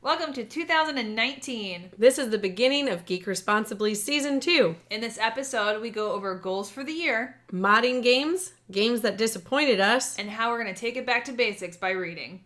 Welcome to 2019. This is the beginning of Geek Responsibly Season 2. In this episode, we go over goals for the year, modding games, games that disappointed us, and how we're going to take it back to basics by reading.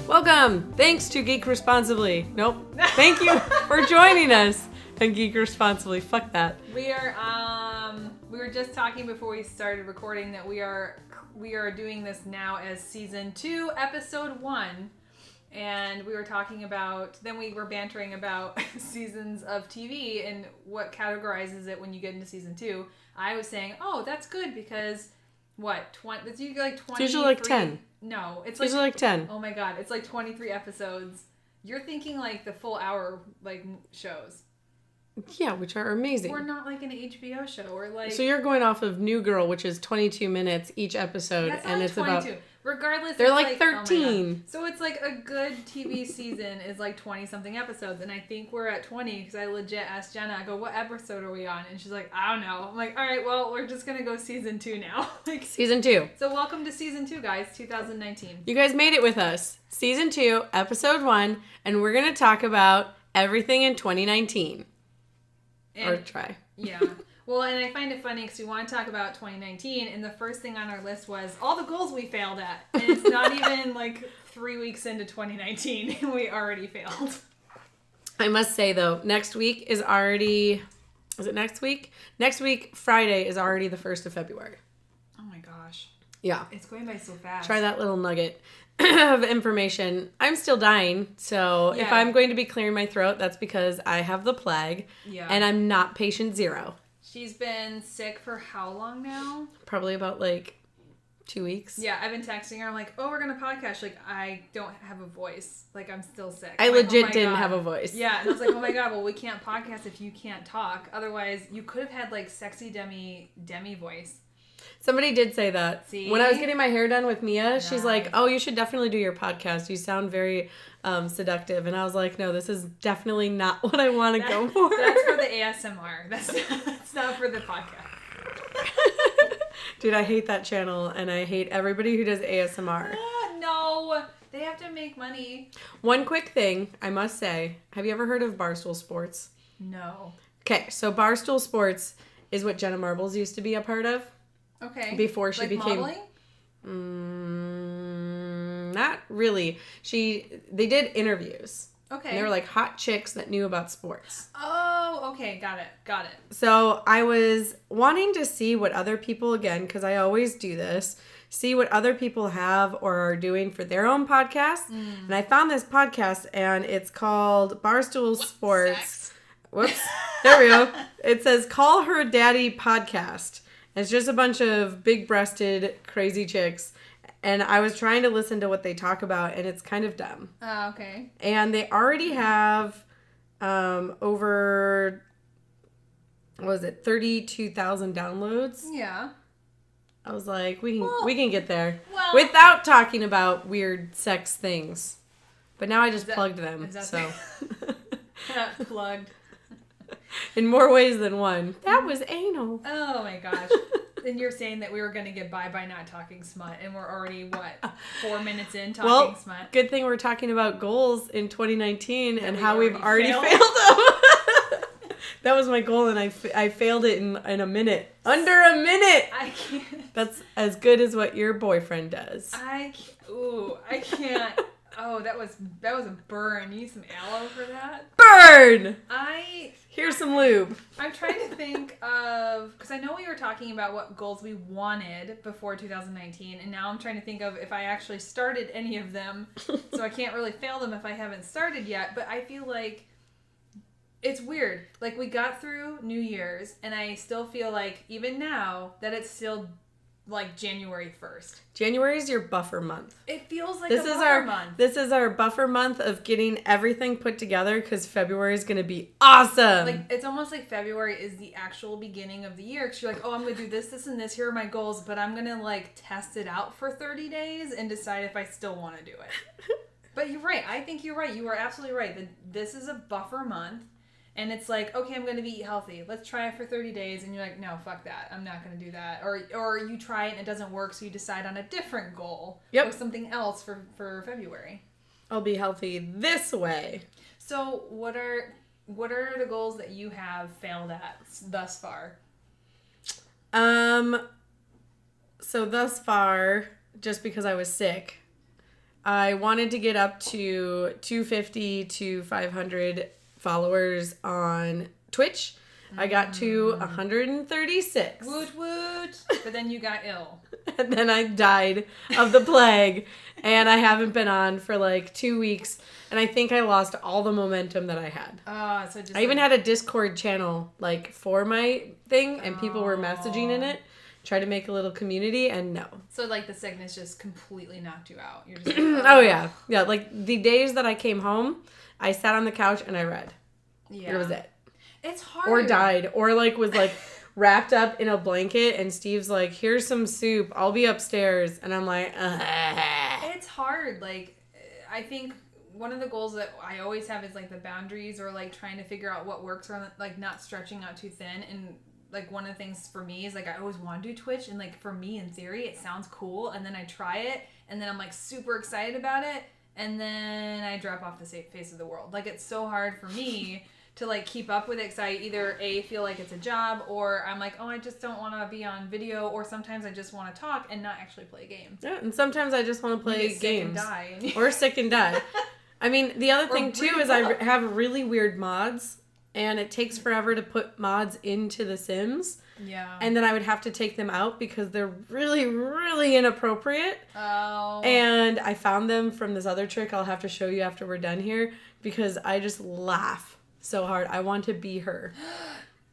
Welcome! Thanks to Geek Responsibly. Nope. Thank you for joining us on Geek Responsibly. Fuck that. We were just talking before we started recording that we are doing this now as Season 2, Episode 1. And we were talking about, then we were bantering about seasons of TV and what categorizes it when you get into Season 2. I was saying, oh, that's good because, it's usually like 20. It's usually like 10. No, it's usually like 10. Oh my god, it's like 23 episodes. You're thinking like the full hour like shows. Yeah, which are amazing. We're not like an HBO show. We're like. So you're going off of New Girl, which is 22 minutes each episode, That's and not it's 22. about. Regardless, They're it's like 13. So it's like a good TV season is like 20 something episodes, and I think we're at 20 because I legit asked Jenna. I go, "What episode are we on?" And she's like, "I don't know." I'm like, "All right, well, we're just gonna go Season 2 now." Season 2. So welcome to Season 2, guys, 2019. You guys made it with us. Season 2, Episode 1, and we're gonna talk about everything in 2019. Or try. Yeah. Well, and I find it funny because we want to talk about 2019, and the first thing on our list was all the goals we failed at. And it's not even like 3 weeks into 2019, and we already failed. I must say, though, next week is already... Is it next week? Next week, Friday, is already the 1st of February. Oh my gosh. Yeah. It's going by so fast. Try that little nugget of information. I'm still dying, so if I'm going to be clearing my throat, that's because I have the plague, and I'm not patient zero. She's been sick for how long now? Probably about, 2 weeks. Yeah, I've been texting her. I'm like, oh, we're going to podcast. Like, I don't have a voice. Like, I'm still sick. I legit didn't have a voice. Yeah, and I was like, oh my god, well, we can't podcast if you can't talk. Otherwise, you could have had, sexy Demi voice. Somebody did say that. See? When I was getting my hair done with Mia, she's like, oh, you should definitely do your podcast. You sound very seductive. And I was like, no, this is definitely not what I want to go for. That's for the ASMR. That's not for the podcast. Dude, I hate that channel, and I hate everybody who does ASMR. No, they have to make money. One quick thing, I must say. Have you ever heard of Barstool Sports? No. Okay, so Barstool Sports is what Jenna Marbles used to be a part of. Okay. Before she became... modeling? Not really. They did interviews. Okay. And they were like hot chicks that knew about sports. Oh, okay. Got it. So I was wanting to see what other people, again, because I always do this, see what other people have or are doing for their own podcast. And I found this podcast, and it's called Barstool Sports. Sex. Whoops. There we go. It says Call Her Daddy Podcast. It's just a bunch of big-breasted, crazy chicks. And I was trying to listen to what they talk about, and it's kind of dumb. Oh, okay. And they already have over, 32,000 downloads? Yeah. I was like, we can get there. Well, without talking about weird sex things. But now I just plugged them, so. Plugged. In more ways than one. That was anal. Oh my gosh. And you're saying that we were going to get by not talking smut, and we're already, 4 minutes in talking smut? Good thing we're talking about goals in 2019 and how we've already failed them. That was my goal, and I failed it in a minute. Under a minute! I can't. That's as good as what your boyfriend does. I can't. Oh, that was a burn. You need some aloe for that? Burn! Here's some lube. I'm trying to think of, because I know we were talking about what goals we wanted before 2019, and now I'm trying to think of if I actually started any of them, so I can't really fail them if I haven't started yet, but I feel like it's weird. Like, we got through New Year's, and I still feel like, even now, that it's still like January 1st. January is your buffer month. It feels like a buffer month. This is our buffer month of getting everything put together because February is going to be awesome. Like, it's almost like February is the actual beginning of the year because you're like, oh, I'm going to do this, this, and this. Here are my goals, but I'm going to like test it out for 30 days and decide if I still want to do it. But you're right. I think you're right. You are absolutely right. This is a buffer month. And it's like, okay, I'm going to eat healthy. Let's try it for 30 days. And you're like, no, fuck that. I'm not going to do that. Or you try it and it doesn't work, so you decide on a different goal. Or something else for February. I'll be healthy this way. So what are the goals that you have failed at thus far? So thus far, just because I was sick, I wanted to get up to 250 to 500 followers on Twitch. I got to 136. Woot woot. But then you got ill. And then I died of the plague. And I haven't been on for like 2 weeks. And I think I lost all the momentum that I had. I even had a Discord channel like for my thing. And people were messaging in it. Try to make a little community. And no. So like the sickness just completely knocked you out. You're just like, oh yeah. Yeah. Like the days that I came home, I sat on the couch and I read. Yeah. That was it. It's hard. Or died. Or like was like wrapped up in a blanket and Steve's like, here's some soup. I'll be upstairs. And I'm like, It's hard. Like, I think one of the goals that I always have is like the boundaries or like trying to figure out what works or like not stretching out too thin. And like one of the things for me is like I always want to do Twitch. And like for me in theory, it sounds cool. And then I try it. And then I'm like super excited about it. And then I drop off the face of the world. Like, it's so hard for me to, like, keep up with it because I either, A, feel like it's a job, or I'm like, oh, I just don't want to be on video, or sometimes I just want to talk and not actually play games. Yeah, and sometimes I just want to play games. Sick and die. Or sick and die. I mean, the other thing, too, is I have really weird mods, and it takes forever to put mods into The Sims. Yeah. And then I would have to take them out because they're really, really inappropriate. Oh. And I found them from this other trick I'll have to show you after we're done here because I just laugh so hard. I want to be her.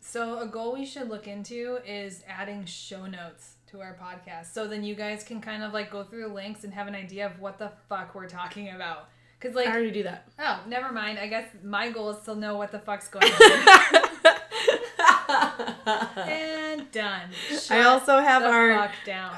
So a goal we should look into is adding show notes to our podcast. So then you guys can kind of like go through the links and have an idea of what the fuck we're talking about. Cause like, I already do that. Oh, never mind. I guess my goal is to know what the fuck's going on. And done. I also have the fuck down.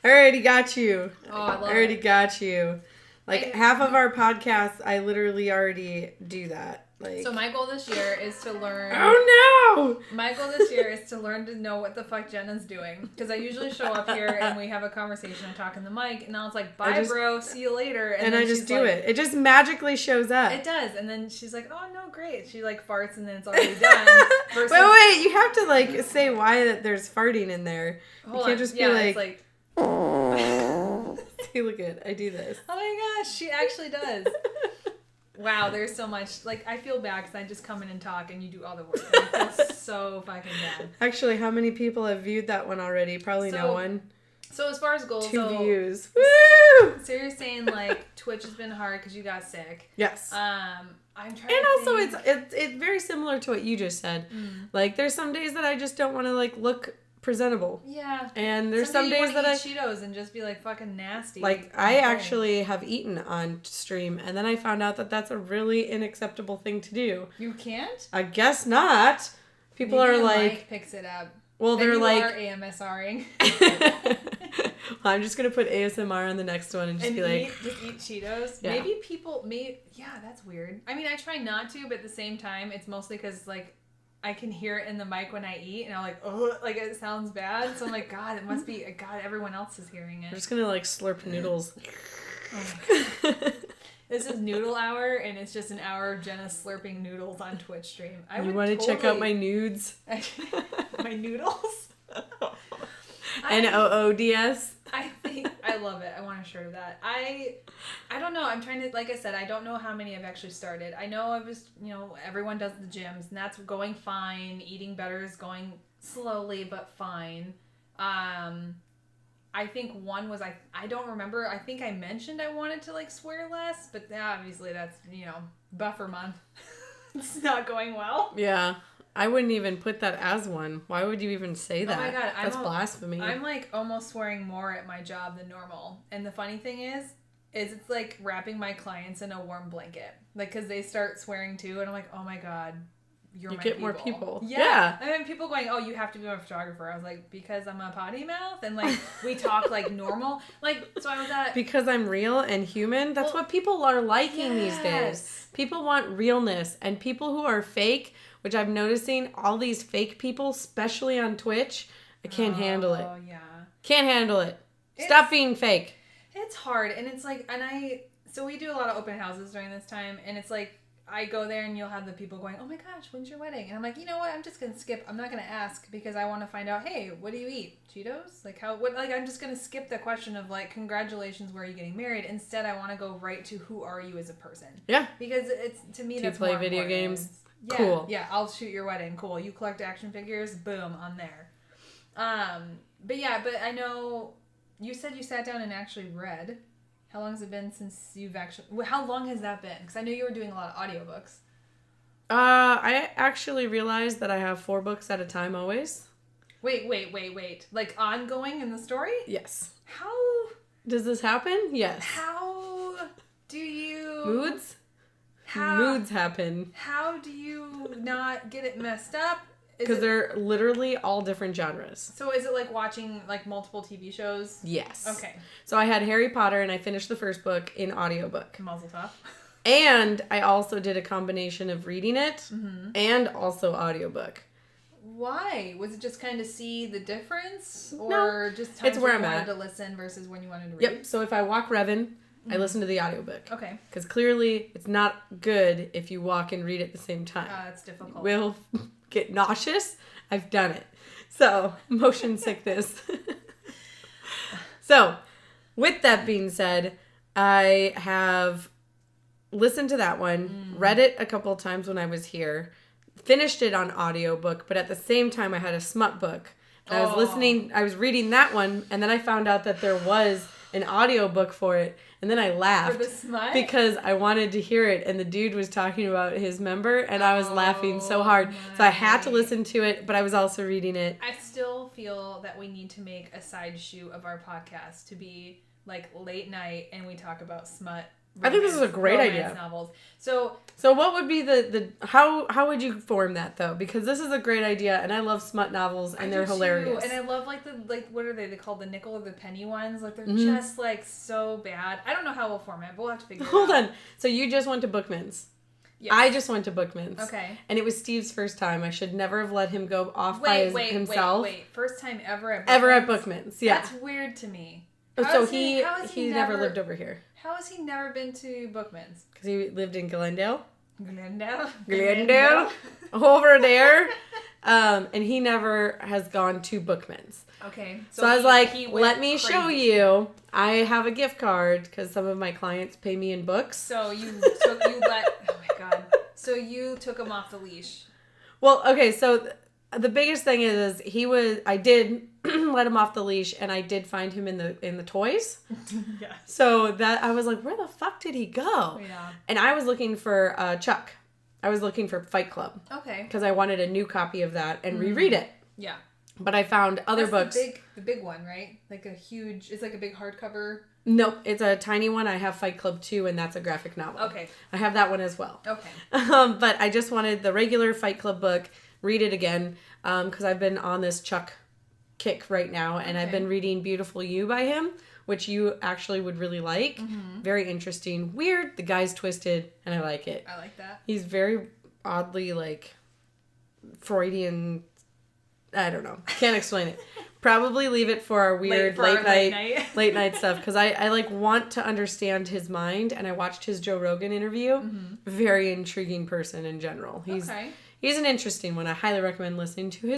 I already got you. Oh, I love it. I already got you. Like half of our podcasts, I literally already do that. Like, so my goal this year is to learn. Oh no! My goal this year is to learn to know what the fuck Jenna's doing, because I usually show up here and we have a conversation. I'm talking the mic, and now it's like, bye, bro, see you later. And I just do it. It just magically shows up. It does, and then she's like, oh no, great. She like farts, and then it's already done. Wait, you have to like say why that there's farting in there. You can't just be like. It's See, look at I do this. Oh my gosh, she actually does. Wow, there's so much. Like, I feel bad because I just come in and talk and you do all the work. I feel so fucking bad. Actually, how many people have viewed that one already? Probably no one. So as far as goals, 2 views. Woo! So you're saying like Twitch has been hard because you got sick. Yes. I'm trying. And also, it's very similar to what you just said. Like, there's some days that I just don't want to like look presentable. Yeah. And there's some days that I eat Cheetos and just be like fucking nasty. Like, I actually have eaten on stream, and then I found out that that's a really unacceptable thing to do. You can't? I guess not. People Maybe are like, Mike picks it up. Well, they're like, are AMSRing. Well, I'm just gonna put ASMR on the next one and just be like, just eat Cheetos. Yeah. Maybe people that's weird. I mean, I try not to, but at the same time, it's mostly because like I can hear it in the mic when I eat, and I'm like, oh, like it sounds bad. So I'm like, God, it must be, God, everyone else is hearing it. I'm just gonna like slurp noodles. Oh my God. This is Noodle Hour, and it's just an hour of Jenna slurping noodles on Twitch stream. You want to check out my nudes? My noodles? NOODS? I think I love it. I want a shirt of that. I don't know. I'm trying to, like I said, I don't know how many I've actually started. I know I've just, everyone does the gyms, and that's going fine. Eating better is going slowly, but fine. I think one was, I don't remember. I think I mentioned I wanted to like swear less, but obviously that's, buffer month. It's not going well. Yeah. I wouldn't even put that as one. Why would you even say that? Oh my God. That's blasphemy. I'm like almost swearing more at my job than normal. And the funny thing is it's like wrapping my clients in a warm blanket. Like, because they start swearing too. And I'm like, oh my God, you get more people. Yeah. And then people going, oh, you have to be my photographer. I was like, because I'm a potty mouth? And like, we talk like normal. Like, so I was at... Because I'm real and human? That's what people are liking these days. People want realness. And people who are fake, which I'm noticing, all these fake people, especially on Twitch, I can't handle it. Oh, yeah. Can't handle it. Stop being fake. It's hard. And it's like, so we do a lot of open houses during this time. And it's like, I go there and you'll have the people going, oh my gosh, when's your wedding? And I'm like, you know what? I'm just going to skip. I'm not going to ask because I want to find out, hey, what do you eat? Cheetos? Like I'm just going to skip the question of like, congratulations, where are you getting married? Instead, I want to go right to who are you as a person? Yeah. Because it's, to me, that's more important. Do you play video games? Yeah, cool. Yeah, I'll shoot your wedding. Cool. You collect action figures? Boom, I'm there. But I know you said you sat down and actually read. How long has it been since you've actually... How long has that been? Because I know you were doing a lot of audiobooks. I actually realized that I have 4 books at a time always. Wait. Like ongoing in the story? Yes. How... Does this happen? Yes. How do you... Moods? Moods happen. How do you not get it messed up? Because they're literally all different genres. So is it like watching like multiple TV shows? Yes. Okay. So I had Harry Potter and I finished the first book in audiobook. Mazel tov. And I also did a combination of reading it and also audiobook. Why? Was it just kind of see the difference? Or no, just times it's where when you I'm wanted at. to listen versus when you wanted to read? Yep. So if I walk Revan, I listen to the audiobook. Okay. Because clearly it's not good if you walk and read at the same time. It's difficult. Will get nauseous. I've done it. So, motion sickness. So, with that being said, I have listened to that one, read it a couple of times when I was here, finished it on audiobook, but at the same time I had a smut book. And I was reading that one, and then I found out that there was an audiobook for it, and then I laughed. For the smut? Because I wanted to hear it, and the dude was talking about his member, and I was laughing so hard. So I had to listen to it, but I was also reading it. I still feel that we need to make a side shoot of our podcast to be like late night, and we talk about smut. I think this is a great idea. Novels. So what would be the how would you form that though? Because this is a great idea, and I love smut novels, and they're hilarious. And I love like what are they? They called the nickel or the penny ones. Like they're just like so bad. I don't know how we'll form it. We'll have to figure it out. Hold on. So you just went to Bookman's. Yes. I just went to Bookman's. Okay. And it was Steve's first time. I should never have let him go off by himself. Wait. First time ever at Bookman's? Ever at Bookman's, yeah. That's weird to me. So he never lived over here. How has he never been to Bookman's? Because he lived in Glendale. Glendale. Over there. And he never has gone to Bookman's. Okay. So I was like, let me show you. I have a gift card because some of my clients pay me in books. So oh my God. So you took him off the leash. Well, okay. So the biggest thing is I did let him off the leash, and I did find him in the toys. Yeah. So that I was like, where the fuck did he go? Yeah. And I was looking for Chuck. I was looking for Fight Club. Okay. Because I wanted a new copy of that and reread it. Yeah. But I found other books. The big one, right? Like it's like a big hardcover. Nope, it's a tiny one. I have Fight Club 2, and that's a graphic novel. Okay. I have that one as well. Okay. But I just wanted the regular Fight Club book, read it again, because I've been on this Chuck kick right now, and I've been reading Beautiful You by him, which you actually would really like. Mm-hmm. Very interesting. Weird. The guy's twisted, and I like it. I like that. He's very oddly, like, Freudian. I don't know. Can't explain it. Probably leave it for our weird late night stuff, because I like want to understand his mind, and I watched his Joe Rogan interview. Mm-hmm. Very intriguing person in general. He's an interesting one. I highly recommend listening to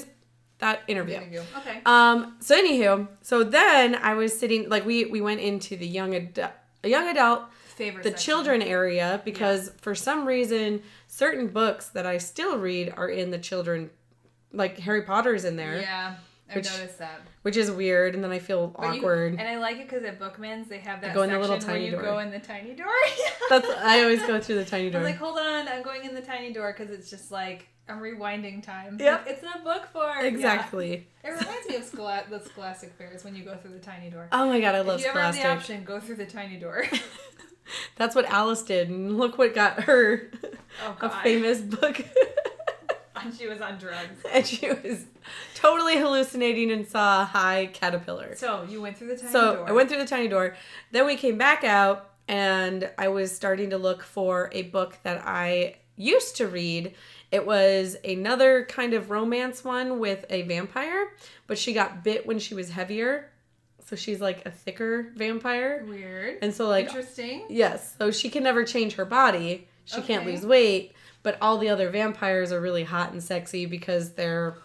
that interview. Okay. So anywho, so then I was sitting, like, we went into the young adult favorite the section. Children area, because for some reason certain books that I still read are in the children, like Harry Potter's in there. Yeah. I've noticed that. Which is weird, and then I feel awkward. And I like it because at Bookman's they have that go in section the little tiny where you door. go in the tiny door. I always go through the tiny door. I was like, hold on, I'm going in the tiny door, because it's just like, A rewinding time. Yep. Like, it's in a book form. Exactly. Yeah. It reminds me of the Scholastic fairs when you go through the tiny door. Oh my god, I love Scholastic. If you ever have Scholastic. the option, go through the tiny door. That's what Alice did, and look what got her a famous book. And she was on drugs. And she was totally hallucinating and saw a high caterpillar. So you went through the tiny door. So I went through the tiny door. Then we came back out, and I was starting to look for a book that I used to read. It was another kind of romance one with a vampire, but she got bit when she was heavier. So she's like a thicker vampire. Weird. And so like... Interesting. Yes. So she can never change her body. She can't lose weight. But all the other vampires are really hot and sexy because they're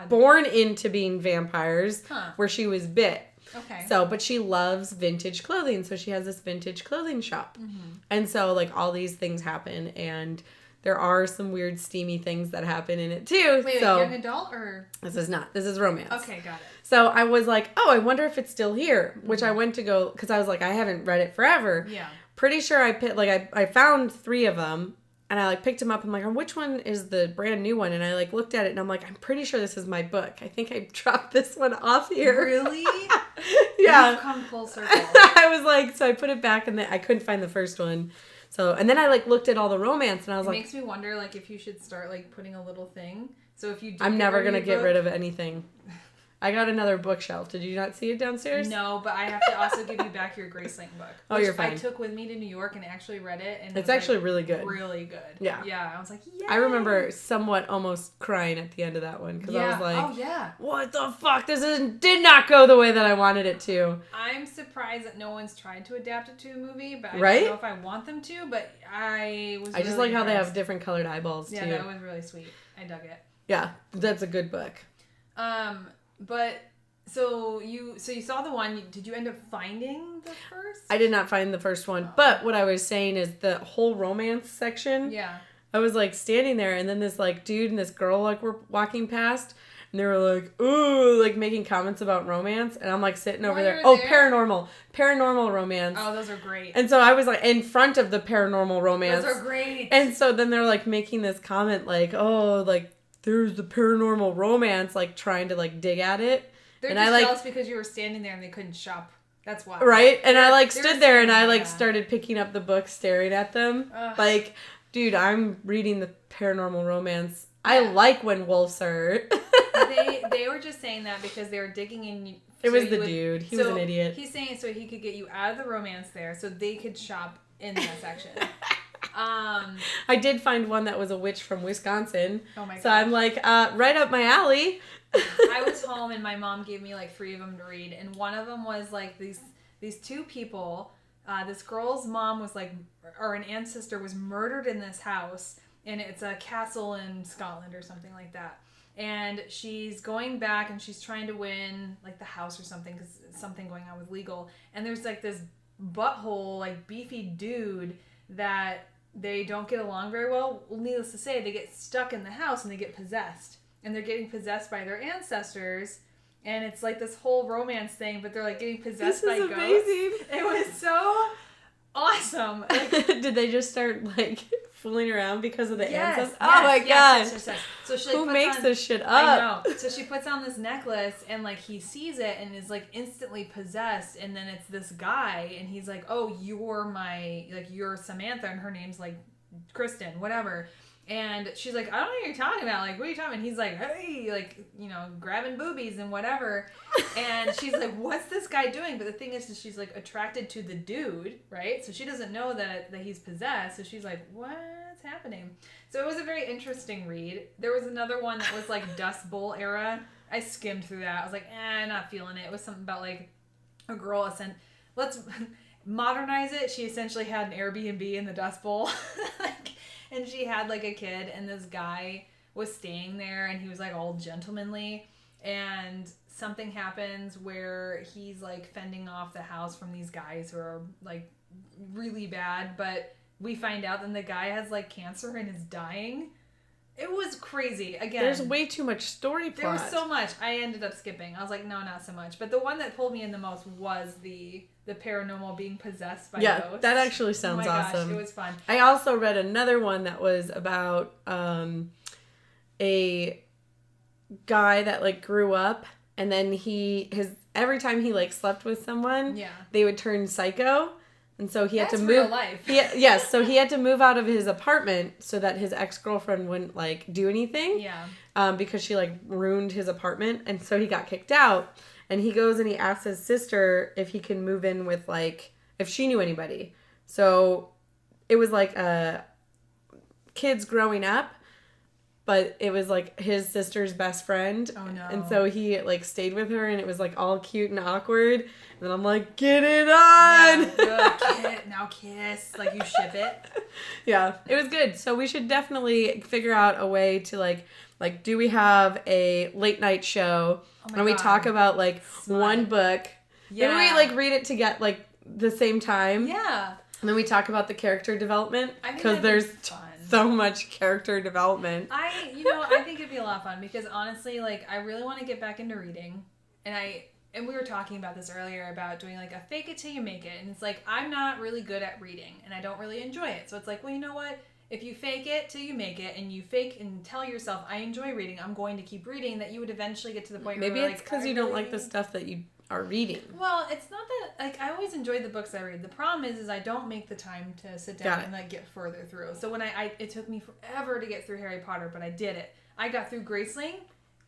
born into being vampires where she was bit. Okay. So, but she loves vintage clothing. So she has this vintage clothing shop. Mm-hmm. And so like all these things happen, and there are some weird steamy things that happen in it too. Wait, so, young adult or? This is not. This is romance. Okay, got it. So I was like, oh, I wonder if it's still here, which I went to go, because I was like, I haven't read it forever. Yeah. Pretty sure I found 3 of them, and I like picked them up. I'm like, oh, which one is the brand new one? And I like looked at it, and I'm like, I'm pretty sure this is my book. I think I dropped this one off here. Really? Yeah. You've come full circle. I was like, so I put it back, and I couldn't find the first one. So, and then I like looked at all the romance, and I was like, it makes me wonder like if you should start like putting a little thing. So if you do I'm never gonna get rid of anything. I got another bookshelf. Did you not see it downstairs? No, but I have to also give you back your Gracelink book. Oh, you're fine. I took with me to New York and actually read it. And it's actually really good. Really good. Yeah. Yeah. I was like, yeah. I remember somewhat almost crying at the end of that one. Because I was like, oh, yeah. What the fuck? Did not go the way that I wanted it to. I'm surprised that no one's tried to adapt it to a movie. But I right? don't know if I want them to. But I was I just like how they have different colored eyeballs, too. Yeah, that was really sweet. I dug it. Yeah. That's a good book. But... So you saw the one. Did you end up finding the first? I did not find the first one. But what I was saying is the whole romance section. Yeah. I was like standing there, and then this like dude and this girl like were walking past, and they were like, ooh, like making comments about romance. And I'm like sitting over there. Oh, paranormal romance. Oh, those are great. And so I was like in front of the paranormal romance. Those are great. And so then they're like making this comment like, oh, like there's the paranormal romance, like trying to like dig at it. They're and just I, like, jealous because you were standing there and they couldn't shop. That's why. Right? And I like stood there and I like started picking up the book, staring at them. Ugh. Like, dude, I'm reading the paranormal romance. Yeah. I like when wolves are. they were just saying that because they were digging in. It was the dude. He was an idiot. He's saying so he could get you out of the romance there so they could shop in that section. I did find one that was a witch from Wisconsin. Oh my god. So I'm like, right up my alley. I was home and my mom gave me like 3 of them to read, and one of them was like these 2 people. This girl's mom was like, or an ancestor was murdered in this house, and it's a castle in Scotland or something like that. And she's going back and she's trying to win like the house or something because something going on with legal. And there's like this butthole like beefy dude that they don't get along very well. Needless to say, they get stuck in the house and they get possessed. And they're getting possessed by their ancestors. And it's like this whole romance thing, but they're like getting possessed by ghosts. Amazing. It was so awesome. Like, did they just start like fooling around because of the ancestors? Oh my god. Yes. So she, who makes this shit up? I know. So she puts on this necklace and like he sees it and is like instantly possessed, and then it's this guy and he's like, oh, you're Samantha, and her name's like Kristen, whatever. And she's like, I don't know what you're talking about. Like, what are you talking about? And he's like, hey, like, you know, grabbing boobies and whatever. And she's like, what's this guy doing? But the thing is she's like attracted to the dude, right? So she doesn't know that he's possessed. So she's like, what's happening? So it was a very interesting read. There was another one that was like Dust Bowl era. I skimmed through that. I was like, not feeling it. It was something about like a girl let's modernize it. She essentially had an Airbnb in the Dust Bowl. And she had like a kid, and this guy was staying there, and he was like all gentlemanly, and something happens where he's like fending off the house from these guys who are like really bad, but we find out that the guy has like cancer and is dying. It was crazy. Again, there's way too much story plot. There was so much. I ended up skipping. I was like, no, not so much. But the one that pulled me in the most was the paranormal being possessed by ghosts. Yeah, that actually sounds awesome. Gosh, it was fun. I also read another one that was about a guy that like grew up, and then every time he like slept with someone, they would turn psycho. And so he had to move. That's real life. Yes, so he had to move out of his apartment so that his ex-girlfriend wouldn't like do anything. Yeah. Because she like ruined his apartment, and so he got kicked out. And he goes and he asks his sister if he can move in with like if she knew anybody. So it was like kids growing up, but it was like his sister's best friend. Oh no. And so he like stayed with her, and it was like all cute and awkward. And then I'm like, get it on! Yeah, now kiss. Like, you ship it. Yeah, it was good. So we should definitely figure out a way to like do we have a late night show and we talk about like one book. Yeah. Maybe we like read it to get like the same time. Yeah. And then we talk about the character development because there's so much character development. I think it'd be a lot of fun because honestly, like, I really want to get back into reading, and we were talking about this earlier about doing like a fake it till you make it, and it's like I'm not really good at reading and I don't really enjoy it, so it's like, well, you know what? If you fake it till you make it, and you fake and tell yourself I enjoy reading, I'm going to keep reading, that you would eventually get to the point where maybe it's because you don't like the stuff that you are reading. Well, it's not that, like, I always enjoyed the books I read. The problem is I don't make the time to sit down and like get further through. So when it took me forever to get through Harry Potter, but I did it. I got through Graceling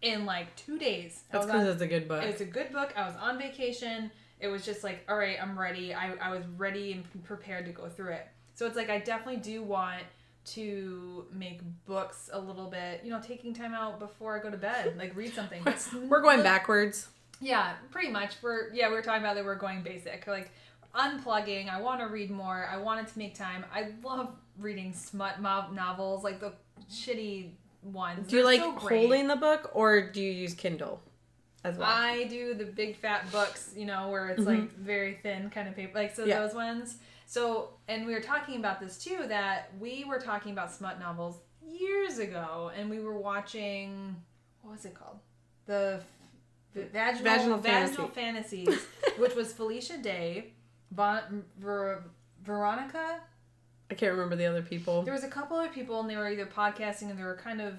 in like 2 days. That's because it's a good book. It's a good book. I was on vacation. It was just like, all right, I'm ready. I was ready and prepared to go through it. So it's like I definitely do want to make books a little bit, taking time out before I go to bed, like read something. We're going backwards. Yeah, pretty much. We were talking about that we're going basic, like unplugging. I want to read more. I wanted to make time. I love reading smut novels, like the shitty ones. Do you like holding the book, or do you use Kindle as well? I do the big fat books, where it's like very thin kind of paper, like those ones. So, and we were talking about this too, that we were talking about smut novels years ago, and we were watching, what was it called? The Vaginal Fantasies, which was Felicia Day, Veronica. I can't remember the other people. There was a couple other people, and they were either podcasting, and they were kind of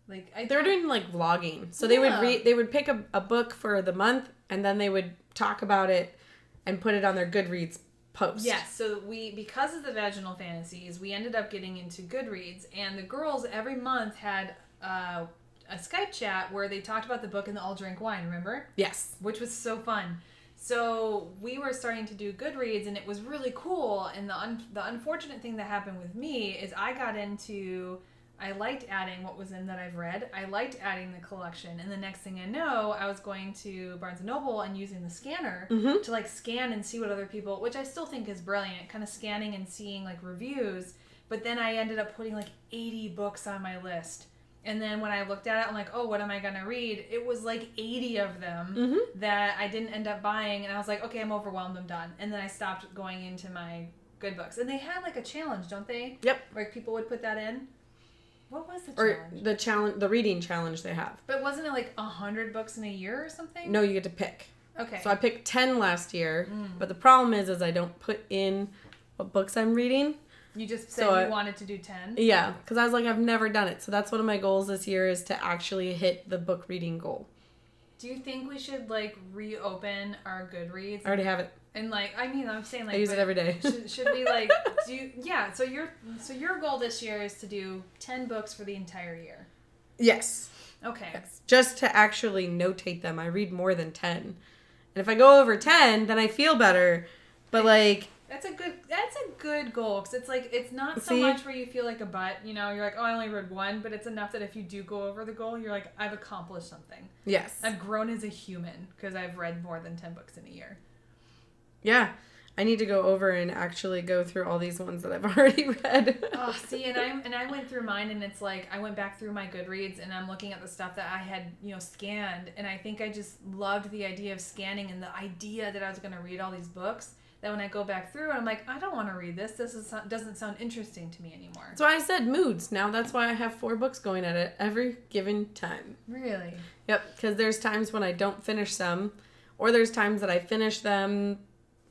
like they were doing like vlogging. So they would pick a book for the month, and then they would talk about it and put it on their Goodreads post. Yes, so because of the Vaginal Fantasies, we ended up getting into Goodreads, and the girls every month had a Skype chat where they talked about the book and they all drank wine, remember? Yes. Which was so fun. So we were starting to do Goodreads, and it was really cool. And the unfortunate thing that happened with me is I liked adding what was in that I've read. I liked adding the collection. And the next thing I know, I was going to Barnes & Noble and using the scanner to like scan and see what other people, which I still think is brilliant, kind of scanning and seeing like reviews. But then I ended up putting like 80 books on my list. And then when I looked at it, I'm like, oh, what am I going to read? It was like 80 of them that I didn't end up buying. And I was like, okay, I'm overwhelmed. I'm done. And then I stopped going into my good books. And they had like a challenge, don't they? Yep. Where people would put that in. What was the challenge? Or the reading challenge they have. But wasn't it like 100 books in a year or something? No, you get to pick. Okay. So I picked 10 last year. But the problem is I don't put in what books I'm reading. You just said you wanted to do 10? Yeah, because I was like, I've never done it. So that's one of my goals this year, is to actually hit the book reading goal. Do you think we should like reopen our Goodreads? I already have it. And like, I'm saying like, I use it every day. Should we like so your goal this year is to do 10 books for the entire year? Yes. Okay. Yes. Just to actually notate them. I read more than 10. And if I go over 10, then I feel better. But like, that's a good goal, because it's like, it's not so much where you feel like a butt, you're like, oh, I only read one, but it's enough that if you do go over the goal, you're like, I've accomplished something. Yes. I've grown as a human because I've read more than 10 books in a year. Yeah. I need to go over and actually go through all these ones that I've already read. Oh, see, and I went through mine, and it's like, I went back through my Goodreads, and I'm looking at the stuff that I had, scanned, and I think I just loved the idea of scanning and the idea that I was going to read all these books. That when I go back through, I'm like, I don't want to read this. Doesn't sound interesting to me anymore. So I said moods. Now that's why I have 4 books going at it every given time. Really? Yep. Because there's times when I don't finish some, or there's times that I finish them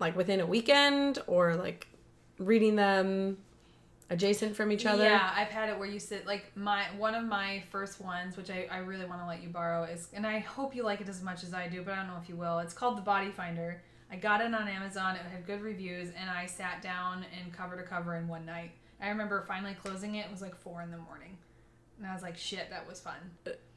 like within a weekend, or like reading them. adjacent from each other? Yeah, I've had it where you sit, like, one of my first ones, which I really want to let you borrow, is, and I hope you like it as much as I do, but I don't know if you will. It's called The Body Finder. I got it on Amazon. It had good reviews, and I sat down and cover to cover in one night. I remember finally closing it. It was like 4 a.m. And I was like, shit, that was fun.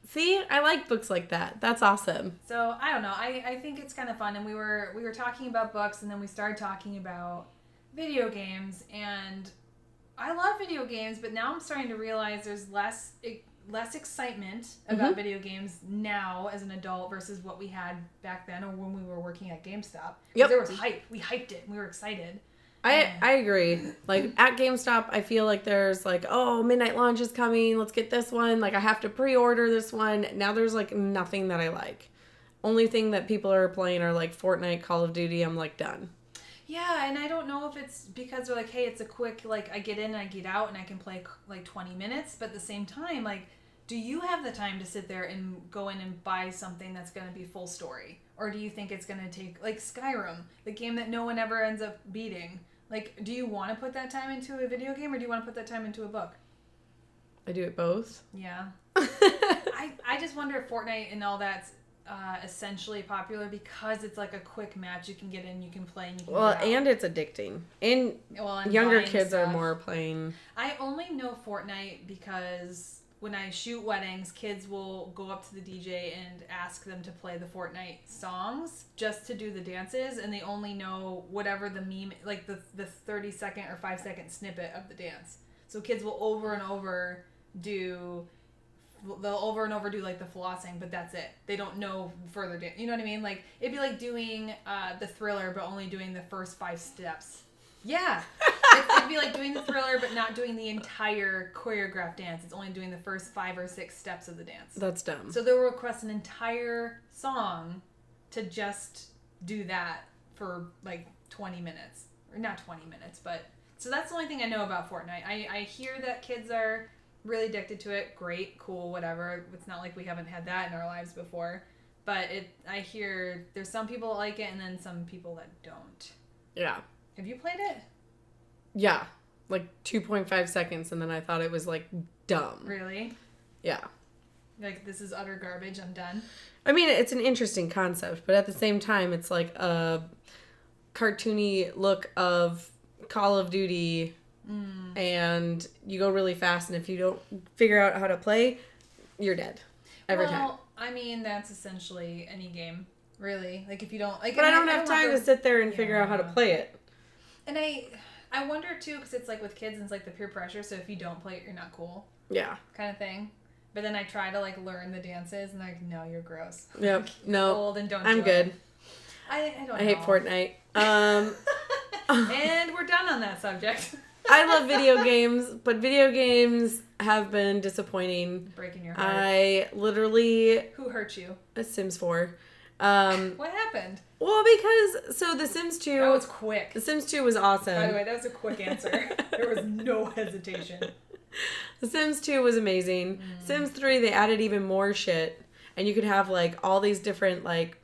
See, I like books like that. That's awesome. So, I don't know. I think it's kind of fun. And we were talking about books, and then we started talking about video games. And I love video games, but now I'm starting to realize there's less excitement about video games now as an adult versus what we had back then or when we were working at GameStop. Yep. There was hype. We hyped it. And we were excited. I agree. Like, at GameStop, I feel like there's like, oh, midnight launch is coming. Let's get this one. Like, I have to pre-order this one. Now there's like nothing that I like. Only thing that people are playing are like Fortnite, Call of Duty. I'm like, done. Yeah, and I don't know if it's because they're like, hey, it's a quick, like, I get in and I get out and I can play like 20 minutes. But at the same time, like, do you have the time to sit there and go in and buy something that's going to be full story? Or do you think it's going to take, like, Skyrim, the game that no one ever ends up beating? Like, do you want to put that time into a video game or do you want to put that time into a book? I do it both. Yeah. I just wonder if Fortnite and all that's essentially popular because it's like a quick match. You can get in, you can play, and you can get out. And it's addicting. And younger kids are more playing. I only know Fortnite because when I shoot weddings, kids will go up to the DJ and ask them to play the Fortnite songs just to do the dances, and they only know whatever the meme, like the 30-second or 5-second snippet of the dance. So kids will over and over do like the flossing, but that's it. They don't know further dance. You know what I mean? Like, it'd be like doing the Thriller, but only doing the first 5 steps. Yeah. It'd be like doing the Thriller, but not doing the entire choreographed dance. It's only doing the first 5 or 6 steps of the dance. That's dumb. So they'll request an entire song to just do that for like 20 minutes. Or not 20 minutes, but... So that's the only thing I know about Fortnite. I hear that kids are really addicted to it. Great, cool, whatever. It's not like we haven't had that in our lives before. But I hear there's some people that like it and then some people that don't. Yeah. Have you played it? Yeah. Like 2.5 seconds, and then I thought it was like dumb. Really? Yeah. Like, this is utter garbage, I'm done. I mean, it's an interesting concept, but at the same time, it's like a cartoony look of Call of Duty, and you go really fast, and if you don't figure out how to play, you're dead. Every time. Well, I mean, that's essentially any game, really. Like, if you don't... Like, but I don't have time to sit there and figure out how to play it. And I wonder, too, because it's like with kids, and it's like the peer pressure, so if you don't play it, you're not cool. Yeah. Kind of thing. But then I try to, like, learn the dances, and they're like, no, you're gross. Yep. Like, no. Old and don't I'm do good. It. I don't know. I hate Fortnite. And we're done on that subject. I love video games, but video games have been disappointing. Breaking your heart. I literally... Who hurt you? Sims 4. What happened? Well, because... So, The Sims 2... That was quick. The Sims 2 was awesome. By the way, that was a quick answer. There was no hesitation. The Sims 2 was amazing. Sims 3, they added even more shit. And you could have, like, all these different, like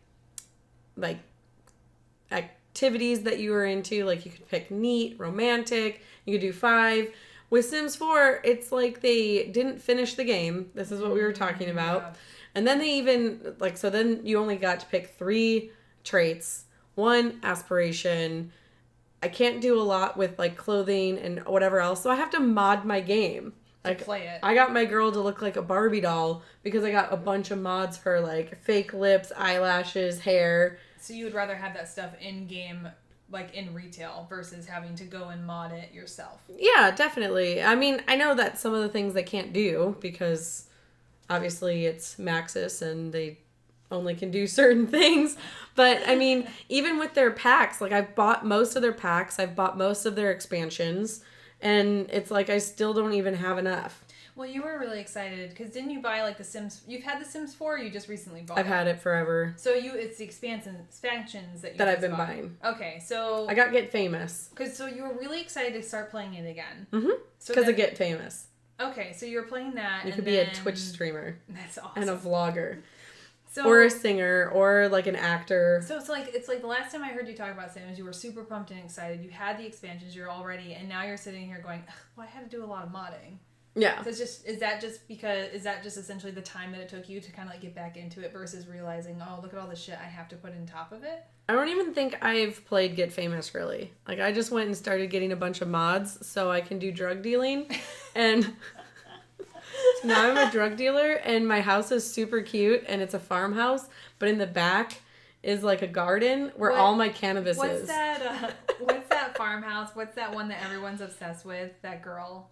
activities that you were into. Like, you could pick neat, romantic. You could do 5. With Sims 4, it's like they didn't finish the game. This is what we were talking about. Yeah. And then they even, like, so then you only got to pick 3 traits. 1, aspiration. I can't do a lot with, like, clothing and whatever else. So I have to mod my game. Like, to play it. I got my girl to look like a Barbie doll because I got a bunch of mods for, like, fake lips, eyelashes, hair. So you would rather have that stuff in-game, like, in retail versus having to go and mod it yourself? Yeah, definitely. I mean, I know that some of the things they can't do because obviously it's Maxis and they only can do certain things. But, I mean, even with their packs, like, I've bought most of their packs. I've bought most of their expansions. And it's like I still don't even have enough. Well, you were really excited because didn't you buy like the Sims? You've had the Sims 4 or you just recently bought I've had it forever. So it's the expansions that I've been buying. Okay, so... I got Get Famous. So you were really excited to start playing it again. Mm-hmm. Because of Get Famous. Okay, so you were playing that. You could be a Twitch streamer. That's awesome. And a vlogger. or a singer or like an actor. So it's like the last time I heard you talk about Sims, you were super pumped and excited. You had the expansions, you're all ready, and now you're sitting here going, well, I had to do a lot of modding. Yeah. So is that just essentially the time that it took you to kind of like get back into it versus realizing, oh, look at all the shit I have to put in top of it? I don't even think I've played Get Famous, really. Like, I just went and started getting a bunch of mods so I can do drug dealing. And now I'm a drug dealer, and my house is super cute, and it's a farmhouse, but in the back is like a garden where all my cannabis is. What's that farmhouse? What's that one that everyone's obsessed with? That girl?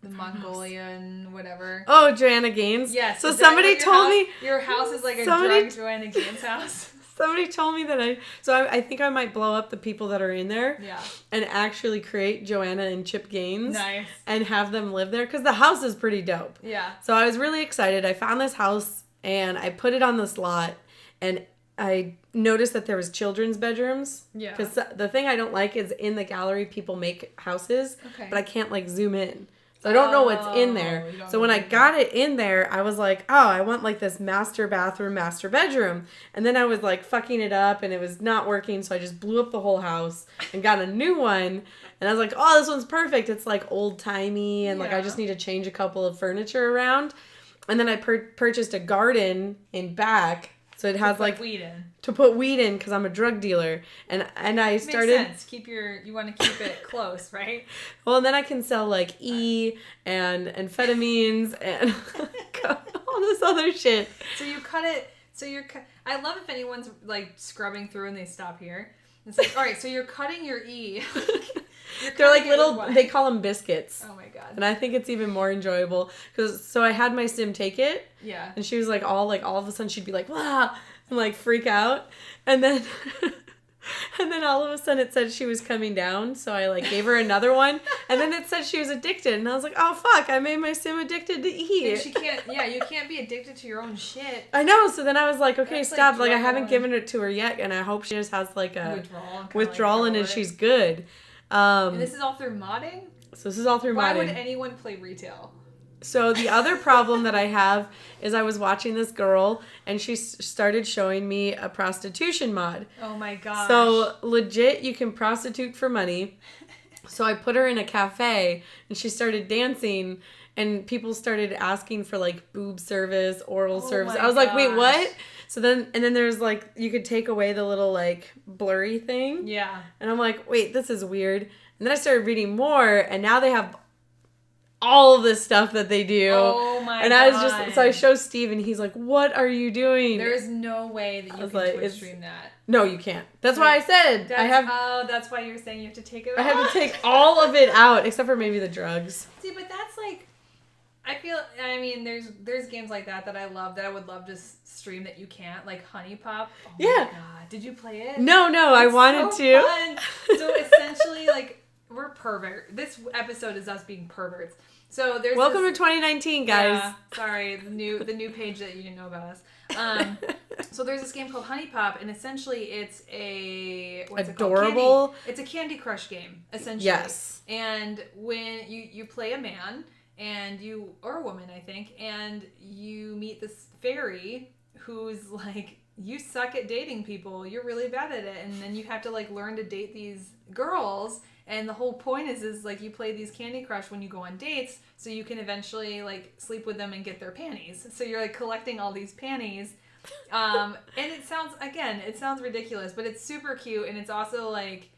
The Mongolian, whatever. Oh, Joanna Gaines? Yes. So somebody told me... Your house is like a drug Joanna Gaines house. Somebody told me that I think I might blow up the people that are in there. Yeah. And actually create Joanna and Chip Gaines. Nice. And have them live there. Because the house is pretty dope. Yeah. So I was really excited. I found this house and I put it on this lot. And I noticed that there was children's bedrooms. Yeah. Because the thing I don't like is in the gallery people make houses. Okay. But I can't like zoom in. So I don't know what's in there. So when I got it in there, I was like, oh, I want like this master bathroom, master bedroom. And then I was like fucking it up and it was not working. So I just blew up the whole house and got a new one. And I was like, oh, this one's perfect. It's like old timey. And like I just need to change a couple of furniture around. And then I purchased a garden in back. So it has like weed in. To put weed in because I'm a drug dealer. And I started... Makes sense. You want to keep it close, right? Well, and then I can sell like E and amphetamines and all this other shit. So you cut it... I love if anyone's like scrubbing through and they stop here. It's like, all right, so you're cutting your E. They're like little, they call them biscuits. Oh my God. And I think it's even more enjoyable. So I had my sim take it. Yeah. And she was like all of a sudden she'd be like, wow, and like freak out. And then all of a sudden it said she was coming down. So I like gave her another one. And then it said she was addicted. And I was like, oh fuck, I made my sim addicted to E. She can't, you can't be addicted to your own shit. I know. So then I was like, okay, stop. Like I haven't given it to her yet. And I hope she just has like a withdrawal and she's good. And this is all through modding? So this is all through modding. Why would anyone play retail? So the other problem that I have is I was watching this girl and she started showing me a prostitution mod. Oh my gosh. So legit, you can prostitute for money. So I put her in a cafe and she started dancing and people started asking for like boob service, oral service. I was like, wait, what? So then there's like, you could take away the little like blurry thing. Yeah. And I'm like, wait, this is weird. And then I started reading more and now they have all of this stuff that they do. Oh my God. And I was so I show Steve and he's like, what are you doing? There's no way that you can Twitch stream that. No, you can't. That's why I said that's why you're saying you have to take it out. I have to take all of it out except for maybe the drugs. See, but that's like, there's games like that I love that I would love to stream that you can't, like Honey Pop. Oh yeah. My God. Did you play it? No, I wanted to. Fun. So essentially, like, we're pervert. This episode is us being perverts. So there's welcome to 2019, guys. Yeah, sorry, the new page that you didn't know about us. So there's this game called Honey Pop, and essentially it's adorable. It's a Candy Crush game, essentially. Yes. And when you play a man or a woman, I think, and you meet this fairy who's like, you suck at dating people. You're really bad at it, and then you have to like learn to date these girls. And the whole point is like you play these Candy Crush when you go on dates so you can eventually like sleep with them and get their panties. So you're like collecting all these panties. And it sounds ridiculous, but it's super cute and it's also like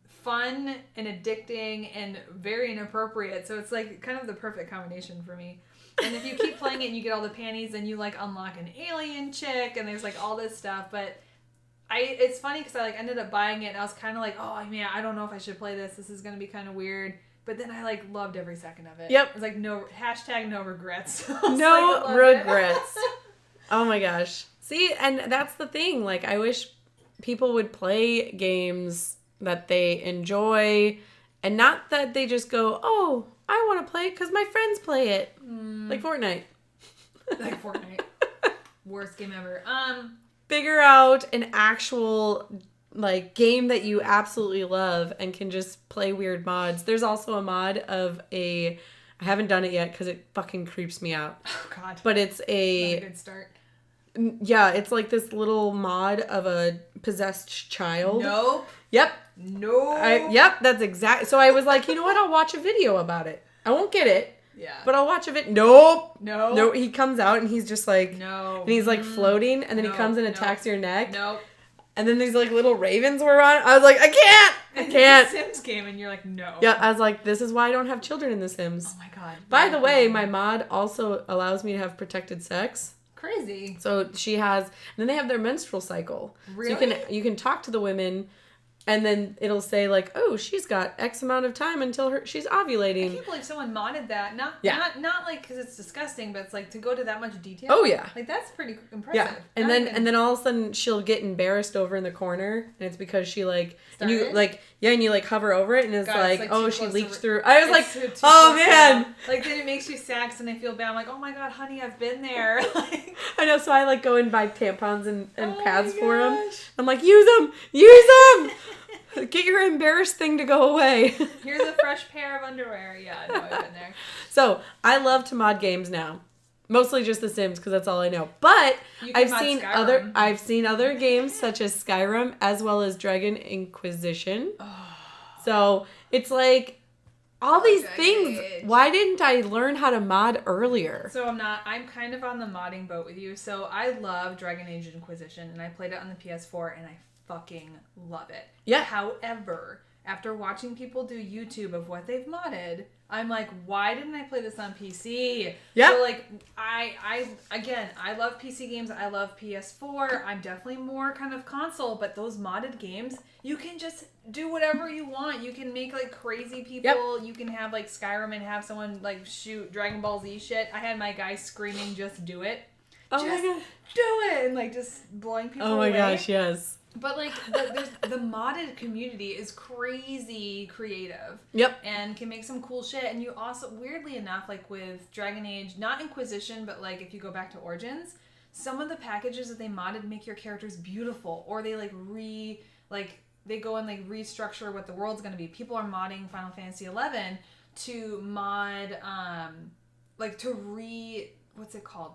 fun and addicting and very inappropriate. So it's like kind of the perfect combination for me. And if you keep playing it and you get all the panties, then you like unlock an alien chick and there's like all this stuff. But it's funny because I like ended up buying it and I was kind of like, oh man, I don't know if I should play this. This is going to be kind of weird. But then I like loved every second of it. Yep. It's like no regrets. No regrets. Oh my gosh. See, and that's the thing. Like I wish people would play games that they enjoy and not that they just go, oh, I want to play it because my friends play it. Like Fortnite. Like Fortnite. Worst game ever. Figure out an actual like game that you absolutely love and can just play weird mods. There's also a mod of I haven't done it yet because it fucking creeps me out. Oh God. But it's a good start. Yeah, it's like this little mod of a possessed child. Nope. Yep. No. Yep, that's exact. So I was like, you know what? I'll watch a video about it. I won't get it. Yeah. But I'll watch a video. Nope. No. No, he comes out and he's just like... No. And he's like floating and then he comes and attacks your neck. And then these like little ravens were on. I was like, I can't. It's a Sims game and you're like, no. Yeah, I was like, this is why I don't have children in The Sims. Oh my god. By the way, my mod also allows me to have protected sex. Crazy. So she has, and then they have their menstrual cycle. Really? So you can talk to the women, and then it'll say like, oh, she's got X amount of time until she's ovulating. I can't believe someone modded that. Not like because it's disgusting, but it's like to go to that much detail. Oh yeah. Like that's pretty impressive. Yeah. And then all of a sudden she'll get embarrassed over in the corner, and it's because she like and you like hover over it, and it's like oh, she leaked through. I was like, oh man. Like then it makes you sad, and I feel bad. I'm like, oh my god, honey, I've been there. Like, I know. So I like go and buy tampons and pads for them. I'm like, use them. Get your embarrassed thing to go away. Here's a fresh pair of underwear. Yeah, I know, I've been there. So I love to mod games now. Mostly just The Sims because that's all I know. But I've seen other games such as Skyrim as well as Dragon Inquisition. Oh. So it's like all these things. Why didn't I learn how to mod earlier? So I'm kind of on the modding boat with you. So I love Dragon Age Inquisition and I played it on the PS4 and I fucking love it. Yeah. However, after watching people do YouTube of what they've modded, I'm like, why didn't I play this on PC? Yeah. So like, I love PC games. I love PS4. I'm definitely more kind of console, but those modded games, you can just do whatever you want. You can make like crazy people. Yep. You can have like Skyrim and have someone like shoot Dragon Ball Z shit. I had my guy screaming, just do it. Oh my god. Do it! And like just blowing people away. Oh my gosh, yes. But like the modded community is crazy creative. Yep. And can make some cool shit. And you also, weirdly enough, like with Dragon Age, not Inquisition, but like if you go back to Origins, some of the packages that they modded make your characters beautiful. Or they they go and like restructure what the world's gonna be. People are modding Final Fantasy XI to mod what's it called?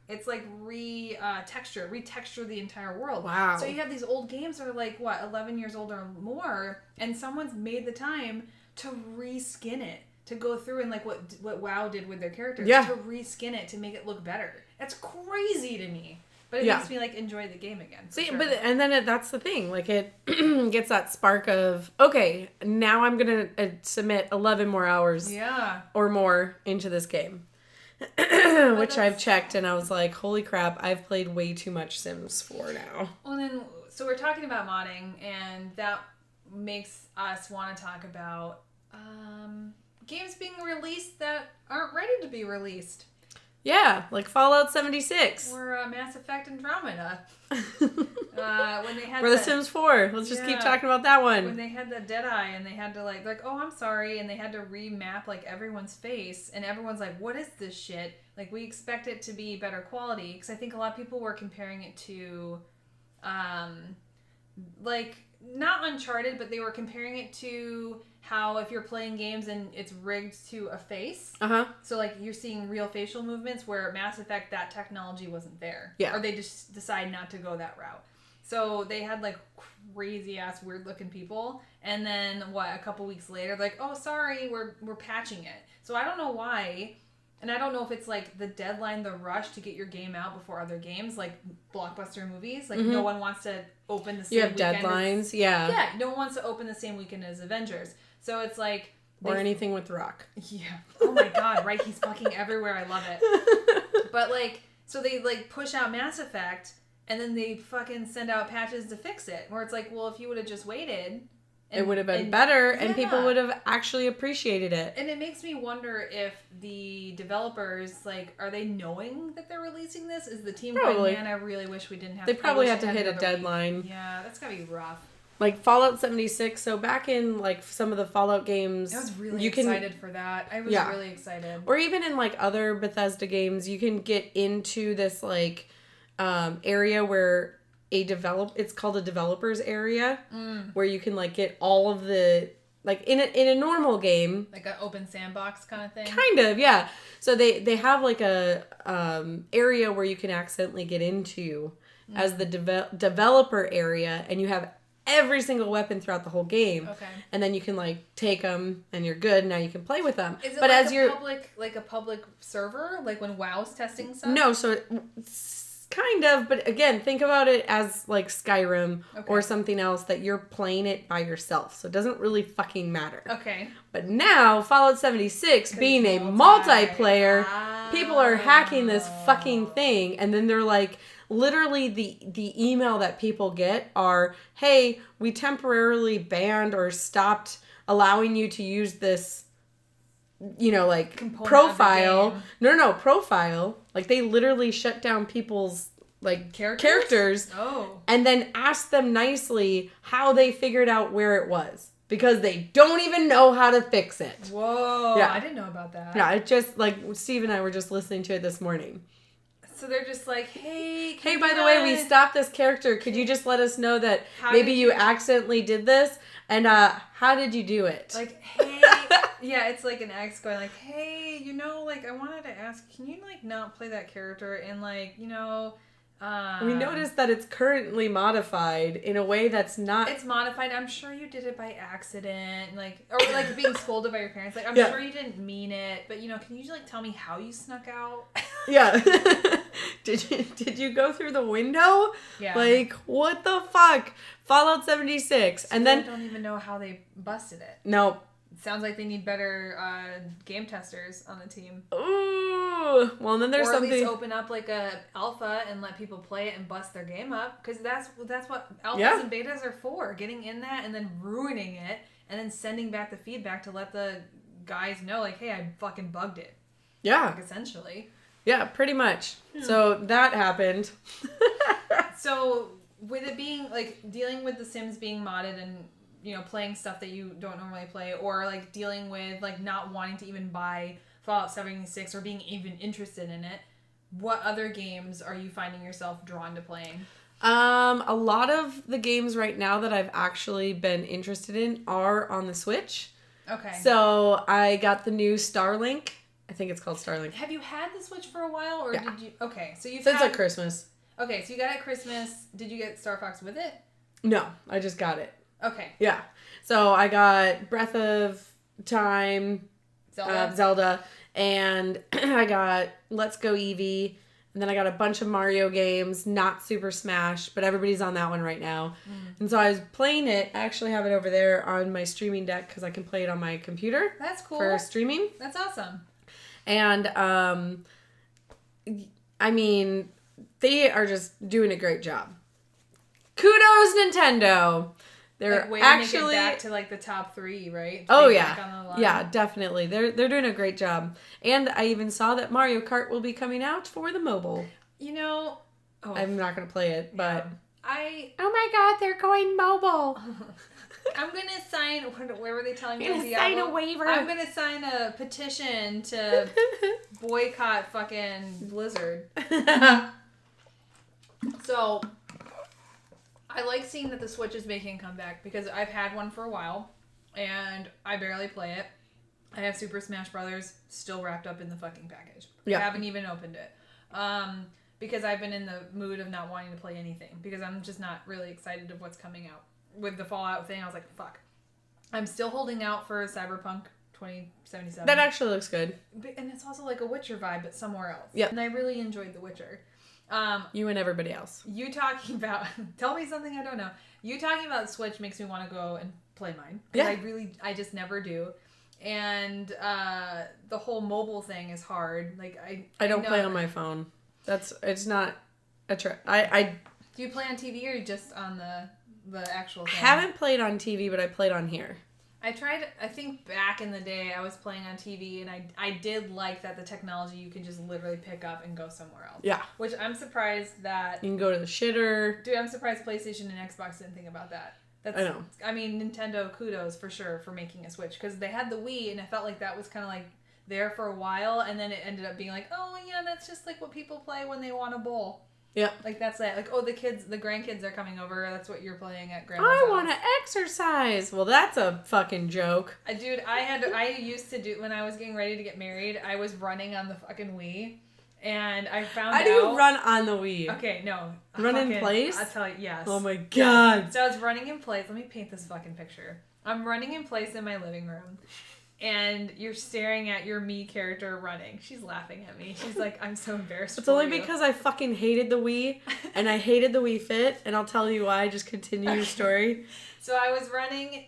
It's like retexture the entire world. Wow. So you have these old games that are like, 11 years old or more, and someone's made the time to reskin it, to go through and like what WoW did with their characters, to reskin it, to make it look better. That's crazy to me. But it makes me like enjoy the game again. See, sure. and then that's the thing. Like it gets that spark of, okay, now I'm going to submit 11 more hours or more into this game. Which I've checked and I was like, holy crap, I've played way too much Sims 4 now. Well, then, so we're talking about modding, and that makes us want to talk about games being released that aren't ready to be released. Yeah, like Fallout 76. Or Mass Effect Andromeda. When they had or The Sims 4. Let's just keep talking about that one. When they had the Deadeye and they had to like, oh, I'm sorry, and they had to remap like everyone's face, and everyone's like, what is this shit? Like, we expect it to be better quality, because I think a lot of people were comparing it to, like, not Uncharted, but they were comparing it to how if you're playing games and it's rigged to a face, so like you're seeing real facial movements, where Mass Effect, that technology wasn't there. Yeah. Or they just decide not to go that route. So they had like crazy ass weird looking people, and then a couple weeks later, like, oh sorry, we're patching it. So I don't know why. And I don't know if it's like the deadline, the rush to get your game out before other games, like blockbuster movies. Like no one wants to open the same weekend. You have deadlines, Yeah, no one wants to open the same weekend as Avengers. So it's like... Or anything with The Rock. Yeah. Oh my god, right? He's fucking everywhere. I love it. But like, so they like push out Mass Effect, and then they fucking send out patches to fix it. Where it's like, well, if you would have just waited... it would have been better, and people would have actually appreciated it. And it makes me wonder if the developers, like, are they knowing that they're releasing this? Is the team going, man, I really wish we didn't have to... They probably have to hit a deadline. Yeah, that's gotta be rough. Like, Fallout 76, so back in, like, some of the Fallout games... I was really excited for that. I was really excited. Or even in, like, other Bethesda games, you can get into this, like, area where... it's called a developers area, where you can like get all of the like in a normal game, like an open sandbox kind of thing. Kind of, yeah. So they have like a area where you can accidentally get into as the developer area, and you have every single weapon throughout the whole game. Okay. And then you can like take them, and you're good. Now you can play with them. Is it but like as a public server, like when WoW's testing stuff? No, so kind of, but again, think about it as like Skyrim or something else that you're playing it by yourself. So it doesn't really fucking matter. Okay. But now, Fallout 76 being a multiplayer, people are hacking this fucking thing, and then they're like, literally the email that people get are, hey, we temporarily banned or stopped allowing you to use this, like component profile. No, profile. Like they literally shut down people's like characters. Oh. And then asked them nicely how they figured out where it was. Because they don't even know how to fix it. Whoa. Yeah. I didn't know about that. Yeah, it just like Steve and I were just listening to it this morning. So they're just like, hey, by the way, we stopped this character. Could you just let us know that maybe you accidentally did this? And how did you do it? Like, hey, yeah, it's like an ex going like, hey, I wanted to ask, can you like not play that character and like, we noticed that it's currently modified in a way that's not... It's modified. I'm sure you did it by accident. Or being scolded by your parents. Like, I'm sure you didn't mean it. But, can you like tell me how you snuck out? Yeah. Did you go through the window? Yeah. Like, what the fuck? Fallout 76. So and then... I don't even know how they busted it. No. It sounds like they need better game testers on the team. Ooh. Well, and then there's something... Or at least open up like a alpha and let people play it and bust their game up. Because that's what alphas and betas are for. Getting in that and then ruining it. And then sending back the feedback to let the guys know, like, hey, I fucking bugged it. Yeah. Like, essentially. Yeah, pretty much. So that happened. So with it being, like, dealing with The Sims being modded and, playing stuff that you don't normally play, or, like, dealing with, like, not wanting to even buy Fallout 76 or being even interested in it, what other games are you finding yourself drawn to playing? A lot of the games right now that I've actually been interested in are on the Switch. Okay. So I got the new Starlink. I think it's called Starlink. Have you had the Switch for a while, or did you? Okay, so you've since like Christmas. Okay, so you got it at Christmas. Did you get Star Fox with it? No, I just got it. Okay. Yeah. So I got Breath of Time, Zelda, and I got Let's Go Eevee, and then I got a bunch of Mario games, not Super Smash, but everybody's on that one right now. And so I was playing it. I actually have it over there on my streaming deck because I can play it on my computer. That's cool. For streaming. That's awesome. And, I mean, they are just doing a great job. Kudos, Nintendo. They're like, actually to get back to like the top 3, right? Oh yeah, definitely. They're doing a great job. And I even saw that Mario Kart will be coming out for the mobile. I'm not gonna play it, but oh my god, they're going mobile. I'm gonna sign. Where were they telling me? I'm gonna sign a waiver. I'm gonna sign a petition to boycott fucking Blizzard. So, I like seeing that the Switch is making a comeback because I've had one for a while, and I barely play it. I have Super Smash Brothers still wrapped up in the fucking package. Yeah. I haven't even opened it. Because I've been in the mood of not wanting to play anything because I'm just not really excited of what's coming out. With the Fallout thing, I was like, fuck. I'm still holding out for Cyberpunk 2077. That actually looks good. And it's also like a Witcher vibe, but somewhere else. Yeah. And I really enjoyed The Witcher. You and everybody else. You talking about... Tell me something I don't know. You talking about Switch makes me want to go and play mine. Yeah. I just never do. And the whole mobile thing is hard. Like I don't play on my phone. It's not a trick. Do you play on TV or just on the actual thing? I haven't played on TV, but I played on here. I think back in the day I was playing on TV and I did like that the technology you can just literally pick up and go somewhere else. Yeah. Which I'm surprised that... You can go to the shitter. Dude, I'm surprised PlayStation and Xbox didn't think about that. I know. I mean, Nintendo, kudos for sure for making a Switch because they had the Wii and I felt like that was kind of like there for a while and then it ended up being like, oh yeah, that's just like what people play when they want a bowl. Yep. Like that's it. Like, oh, the grandkids are coming over. That's what you're playing at grandma's I house. want to exercise. Well, that's a fucking joke. Dude, I used to do, when I was getting ready to get married, I was running on the fucking Wii. And I found out. How do you run on the Wii? Okay, no. Run in place? I'll tell you, yes. Oh my god. Yeah. So I was running in place. Let me paint this fucking picture. I'm running in place in my living room. And you're staring at your me character running. She's laughing at me. She's like, I'm so embarrassed. It's only because I fucking hated the Wii. And I hated the Wii Fit. And I'll tell you why. Just continue your story. So I was running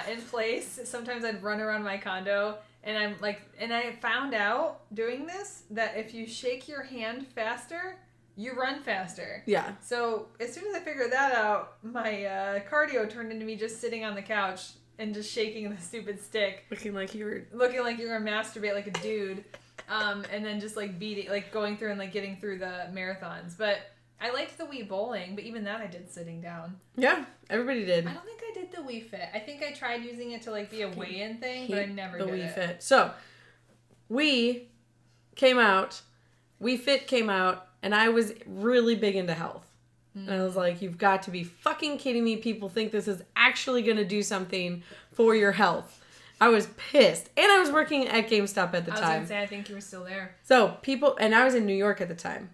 in place. Sometimes I'd run around my condo. And I found out doing this that if you shake your hand faster, you run faster. Yeah. So as soon as I figured that out, my cardio turned into me just sitting on the couch and just shaking the stupid stick. Looking like you were masturbate like a dude. And then just like going through and like getting through the marathons. But I liked the Wii bowling, but even that I did sitting down. Yeah, everybody did. I don't think I did the Wii Fit. I think I tried using it to like be a weigh-in thing, but I never did the Wii it. Fit. So, Wii came out, Wii Fit came out, and I was really big into health. And I was like, you've got to be fucking kidding me. People think this is actually going to do something for your health. I was pissed. And I was working at GameStop at the time. I was going to say, I think you were still there. So, and I was in New York at the time.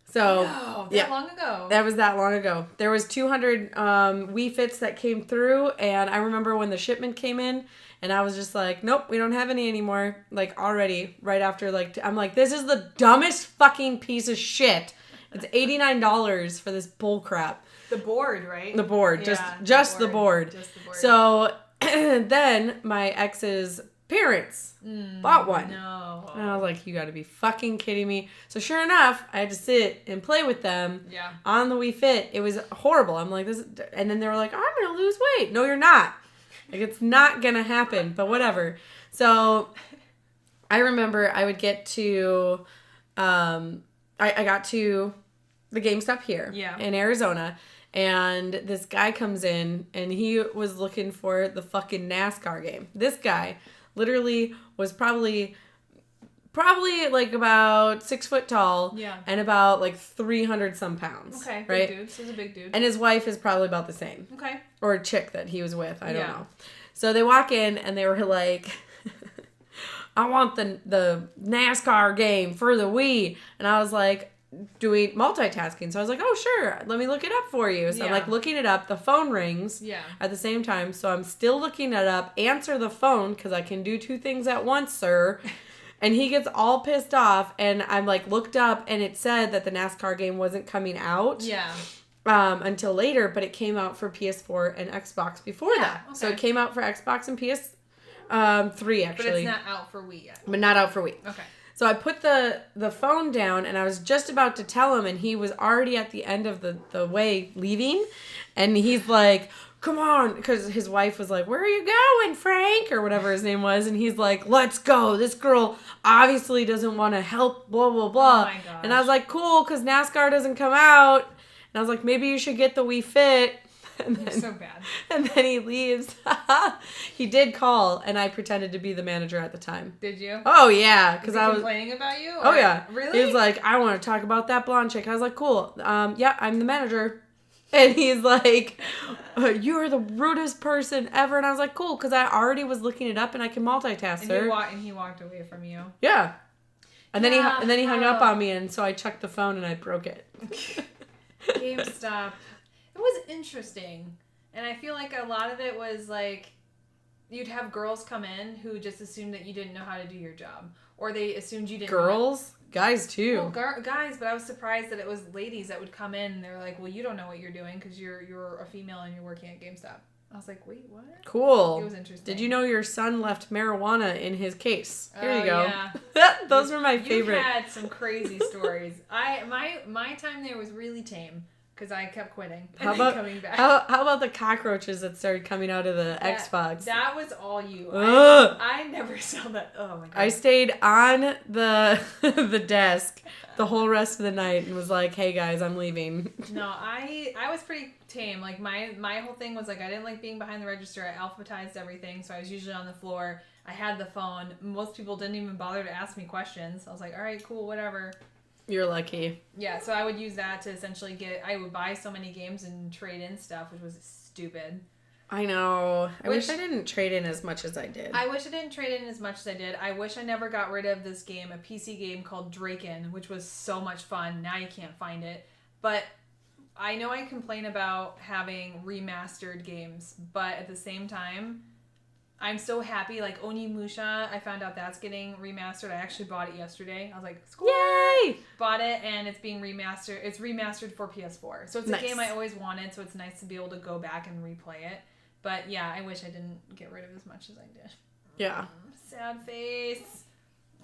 So, long ago. That was that long ago. There was 200 Wii Fits that came through, and I remember when the shipment came in, and I was just like, nope, we don't have any anymore. Like, already, right after, like, I'm like, this is the dumbest fucking piece of shit. It's $89 for this bull crap. The board, right? The board. Yeah, just the board. Just the board. So, then my ex's parents bought one. No. And I was like, you gotta be fucking kidding me. So sure enough, I had to sit and play with them on the Wii Fit. It was horrible. I'm like, and then they were like, I'm gonna lose weight. No, you're not. Like, it's not gonna happen, but whatever. So I remember I would get to, I got to the GameStop here in Arizona. And this guy comes in, and he was looking for the fucking NASCAR game. This guy literally was probably like about 6 foot tall and about like 300 some pounds. Okay, right? Big dude. This is a big dude. And his wife is probably about the same. Okay. Or a chick that he was with. I don't know. So they walk in and they were like, I want the NASCAR game for the Wii. And I was like, doing multitasking. So I was like, oh, sure. Let me look it up for you. So I'm like looking it up. The phone rings at the same time. So I'm still looking it up. Answer the phone because I can do two things at once, sir. And he gets all pissed off. And I'm like, looked up and it said that the NASCAR game wasn't coming out. Until later, but it came out for PS4 and Xbox before that. Okay. So it came out for Xbox and PS3 actually. But it's not out for Wii yet. But not out for Wii. Okay. So I put the phone down, and I was just about to tell him, and he was already at the end of the way leaving, and he's like, come on, because his wife was like, where are you going, Frank, or whatever his name was, and he's like, let's go, this girl obviously doesn't want to help, blah, blah, blah. Oh my gosh. And I was like, cool, because NASCAR doesn't come out, and I was like, maybe you should get the Wii Fit. And then, you're so bad. And then he leaves. He did call, and I pretended to be the manager at the time. Did you? Oh, yeah. Because I was complaining about you? Oh, yeah. Really? He was like, I want to talk about that blonde chick. I was like, cool. Yeah, I'm the manager. And he's like, you're the rudest person ever. And I was like, cool, because I already was looking it up, and I can multitask, sir. And he walked away from you. Yeah. And then he hung up on me, and so I checked the phone, and I broke it. GameStop. It was interesting. And I feel like a lot of it was like, you'd have girls come in who just assumed that you didn't know how to do your job. Or they assumed you didn't Girls? Guys, too. Well, guys, but I was surprised that it was ladies that would come in and they're like, well, you don't know what you're doing because you're a female and you're working at GameStop. I was like, wait, what? Cool. It was interesting. Did you know your son left marijuana in his case? Here you go. Yeah. Those were my favorite. You had some crazy stories. My time there was really tame. Because I kept quitting and then coming back. How about the cockroaches that started coming out of the Xbox? That was all you. I never saw that. Oh my god. I stayed on the desk the whole rest of the night and was like, hey guys, I'm leaving. No, I was pretty tame. Like my whole thing was like, I didn't like being behind the register. I alphabetized everything. So I was usually on the floor. I had the phone. Most people didn't even bother to ask me questions. I was like, all right, cool, whatever. You're lucky. Yeah, so I would use that to essentially I would buy so many games and trade in stuff, which was stupid. I know. I wish I didn't trade in as much as I did. I wish I didn't trade in as much as I did. I wish I never got rid of this game, a PC game called Draken, which was so much fun. Now you can't find it. But I know I complain about having remastered games, but at the same time, I'm so happy. Like Onimusha, I found out that's getting remastered. I actually bought it yesterday. I was like, score! Yay! Bought it, and it's being remastered. It's remastered for PS4. So it's a game I always wanted, so it's nice to be able to go back and replay it. But yeah, I wish I didn't get rid of as much as I did. Yeah. Sad face.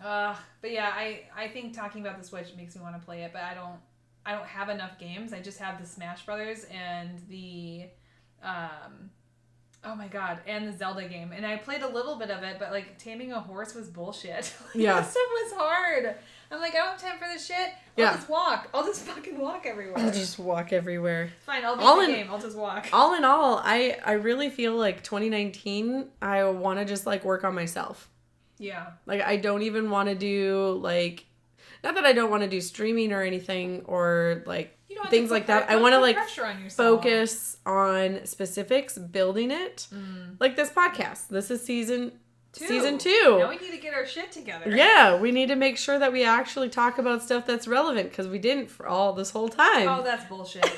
But yeah, I think talking about the Switch makes me want to play it, but I don't have enough games. I just have the Smash Brothers and the oh my god, and the Zelda game. And I played a little bit of it, but like taming a horse was bullshit. Yeah. That stuff was hard. I'm like, I don't have time for this shit. I'll just walk. I'll just fucking walk everywhere. I'll just walk everywhere. Fine, I'll beat the game. I'll just walk. All in all, I really feel like 2019, I want to just like work on myself. Yeah. Like I don't even want to do like, not that I don't want to do streaming or anything or like things like that. I want to like focus on specifics, building it. Like this podcast. This is season 2. Now we need to get our shit together. Yeah, we need to make sure that we actually talk about stuff that's relevant because we didn't for all this whole time. Oh, that's bullshit.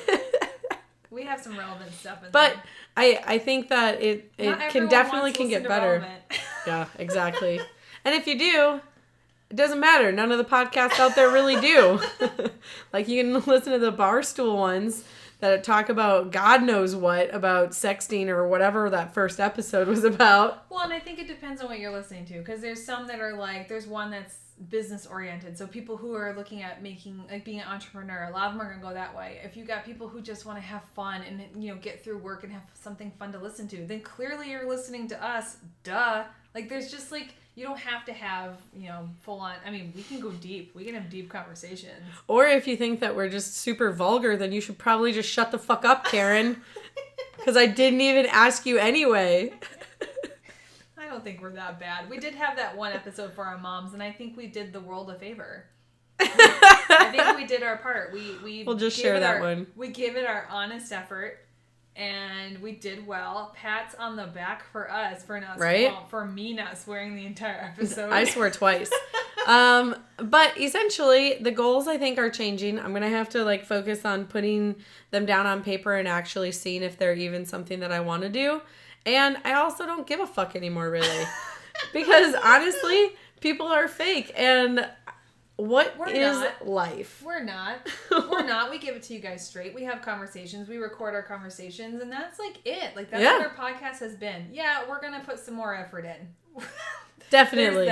We have some relevant stuff in but there. I think that it can definitely get better. Yeah, exactly. And if you do, it doesn't matter. None of the podcasts out there really do. Like you can listen to the Barstool ones that talk about God knows what, about sexting or whatever that first episode was about. Well, and I think it depends on what you're listening to, because there's some that are like, there's one that's business oriented. So people who are looking at being an entrepreneur, a lot of them are going to go that way. If you got people who just want to have fun and, get through work and have something fun to listen to, then clearly you're listening to us. Duh. Like there's just like, you don't have to have, full on. I mean, we can go deep. We can have deep conversations. Or if you think that we're just super vulgar, then you should probably just shut the fuck up, Karen. Because I didn't even ask you anyway. I don't think we're that bad. We did have that one episode for our moms, and I think we did the world a favor. I think we did our part. We'll just share that one. We gave it our honest effort. And we did well. Pats on the back for us for not for me not swearing the entire episode. I swear twice. But essentially, the goals I think are changing. I'm gonna have to like focus on putting them down on paper and actually seeing if they're even something that I want to do. And I also don't give a fuck anymore, really, because honestly, people are fake and. What is life? We're not. We give it to you guys straight. We have conversations. We record our conversations, and that's like it. Like that's what our podcast has been. Yeah, we're gonna put some more effort in. Definitely.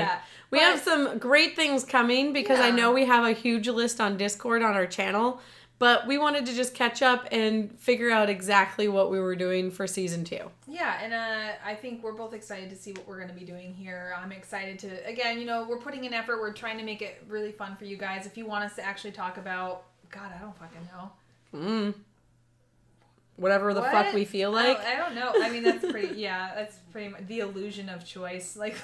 We have some great things coming because I know we have a huge list on Discord on our channel. But we wanted to just catch up and figure out exactly what we were doing for season 2. Yeah, and I think we're both excited to see what we're going to be doing here. I'm excited to, again, we're putting in effort. We're trying to make it really fun for you guys. If you want us to actually talk about, God, I don't fucking know. Whatever the fuck we feel like. I don't know. I mean, that's pretty much the illusion of choice. Like,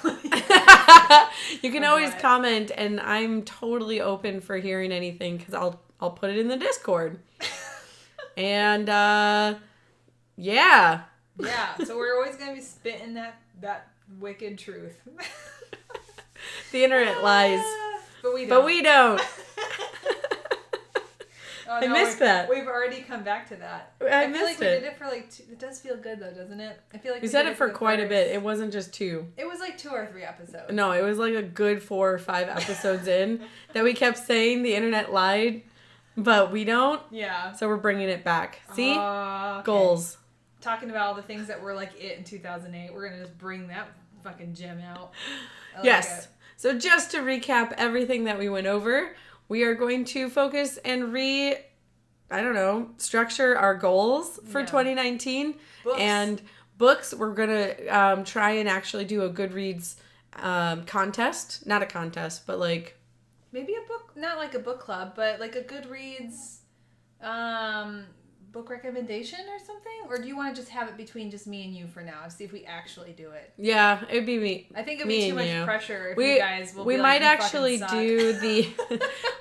you can always comment, and I'm totally open for hearing anything because I'll put it in the Discord. And, yeah. Yeah, so we're always going to be spitting that wicked truth. The internet lies. But we don't. I missed that. We've already come back to that. I feel like we did it for like 2. It does feel good though, doesn't it? I feel like we said it for quite a bit. It wasn't just 2. It was like 2 or 3 episodes. No, it was like a good 4 or 5 episodes in that we kept saying the internet lied, but we don't. Yeah. So we're bringing it back. See? Okay. Goals. Talking about all the things that were like it in 2008. We're going to just bring that fucking gem out. Yes. So just to recap everything that we went over, we are going to focus and structure our goals for 2019. Books. And books, we're going to try and actually do a Goodreads contest. Not a contest, but like... Maybe a book, not like a book club, but like a Goodreads book recommendation or something? Or do you want to just have it between just me and you for now and see if we actually do it? Yeah, it'd be me. I think it'd be too much pressure if you guys will we be might like, actually do the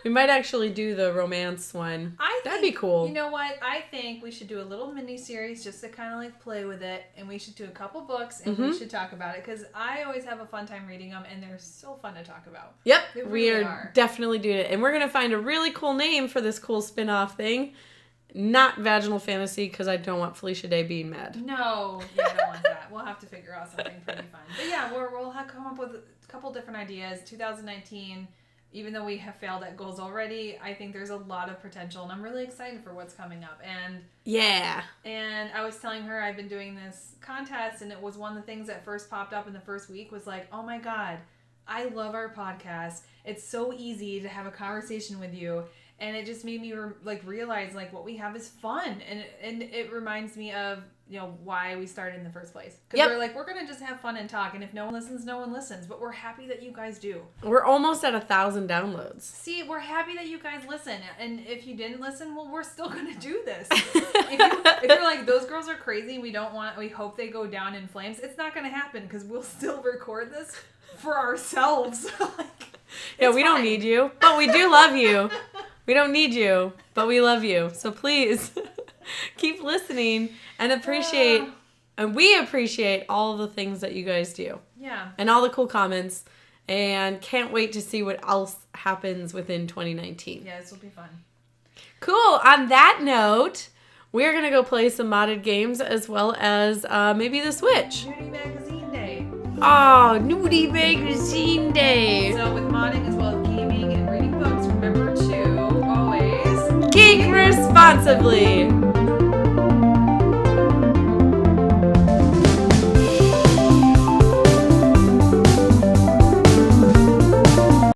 we might actually do the romance one. That'd be cool. You know what? I think we should do a little mini series just to kind of like play with it, and we should do a couple books and we should talk about it because I always have a fun time reading them and they're so fun to talk about. Yep, really we are definitely doing it, and we're gonna find a really cool name for this cool spin-off thing. Not vaginal fantasy, because I don't want Felicia Day being mad. No, I don't want that. We'll have to figure out something pretty fun. But yeah, we'll have come up with a couple different ideas. 2019, even though we have failed at goals already, I think there's a lot of potential, and I'm really excited for what's coming up. And yeah. And I was telling her I've been doing this contest, and it was one of the things that first popped up in the first week was like, oh my God, I love our podcast. It's so easy to have a conversation with you. And it just made me realize like what we have is fun, and it reminds me of why we started in the first place. Because we're gonna just have fun and talk, and if no one listens, no one listens. But we're happy that you guys do. We're almost at 1,000 downloads. See, we're happy that you guys listen, and if you didn't listen, well, we're still gonna do this. if you're like those girls are crazy, we hope they go down in flames. It's not gonna happen because we'll still record this for ourselves. Yeah, we don't need you, but we do love you. We don't need you, but we love you. So please keep listening and we appreciate all the things that you guys do. Yeah. And all the cool comments, and can't wait to see what else happens within 2019. Yeah, this will be fun. Cool. On that note, we're going to go play some modded games as well as maybe the Switch. Nudie Magazine Day. Oh, Nudie Magazine Day. So with modding as well as gaming and reading books, remember to always Geek Responsibly.